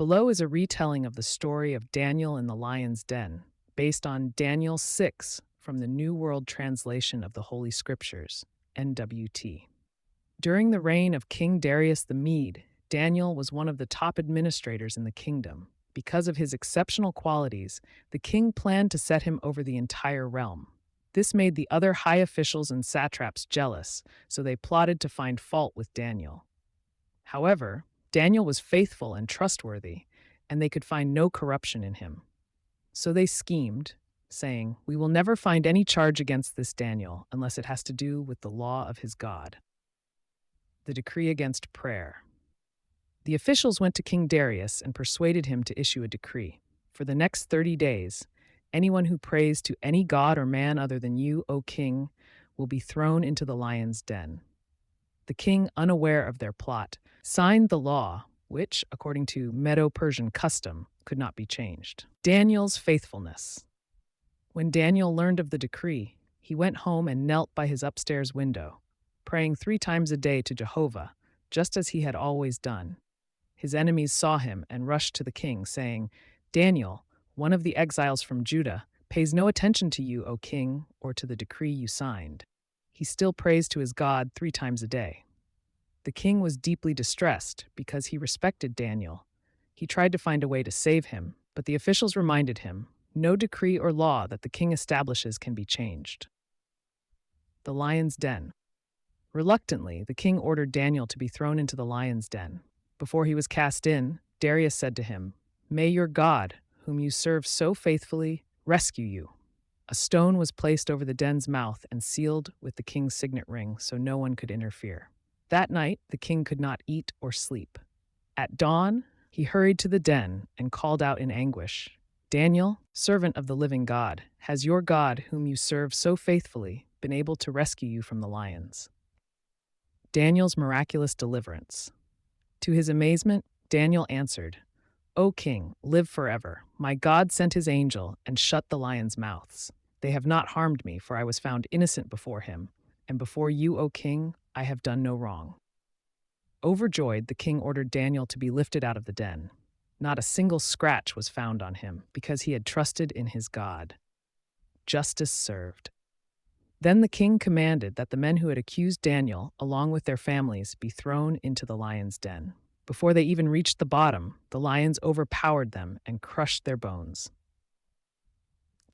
Below is a retelling of the story of Daniel in the lion's den, based on Daniel 6 from the New World Translation of the Holy Scriptures, NWT. During the reign of King Darius the Mede, Daniel was one of the top administrators in the kingdom. Because of his exceptional qualities, the king planned to set him over the entire realm. This made the other high officials and satraps jealous, so they plotted to find fault with Daniel. However, Daniel was faithful and trustworthy, and they could find no corruption in him. So they schemed, saying, "We will never find any charge against this Daniel unless it has to do with the law of his God." The decree against prayer. The officials went to King Darius and persuaded him to issue a decree. For the next 30 days, anyone who prays to any god or man other than you, O king, will be thrown into the lion's den. The king, unaware of their plot, signed the law, which, according to Medo-Persian custom, could not be changed. Daniel's faithfulness. When Daniel learned of the decree, he went home and knelt by his upstairs window, praying 3 times a day to Jehovah, just as he had always done. His enemies saw him and rushed to the king, saying, "Daniel, one of the exiles from Judah, pays no attention to you, O king, or to the decree you signed. He still prays to his God 3 times a day." The king was deeply distressed because he respected Daniel. He tried to find a way to save him, but the officials reminded him, no decree or law that the king establishes can be changed. The lion's den. Reluctantly, the king ordered Daniel to be thrown into the lion's den. Before he was cast in, Darius said to him, "May your God, whom you serve so faithfully, rescue you." A stone was placed over the den's mouth and sealed with the king's signet ring so no one could interfere. That night, the king could not eat or sleep. At dawn, he hurried to the den and called out in anguish, "Daniel, servant of the living God, has your God, whom you serve so faithfully, been able to rescue you from the lions?" Daniel's miraculous deliverance. To his amazement, Daniel answered, "O king, live forever. My God sent his angel and shut the lions' mouths. They have not harmed me, for I was found innocent before him, and before you, O king, I have done no wrong." Overjoyed, the king ordered Daniel to be lifted out of the den. Not a single scratch was found on him, because he had trusted in his God. Justice served. Then the king commanded that the men who had accused Daniel, along with their families, be thrown into the lion's den. Before they even reached the bottom, the lions overpowered them and crushed their bones.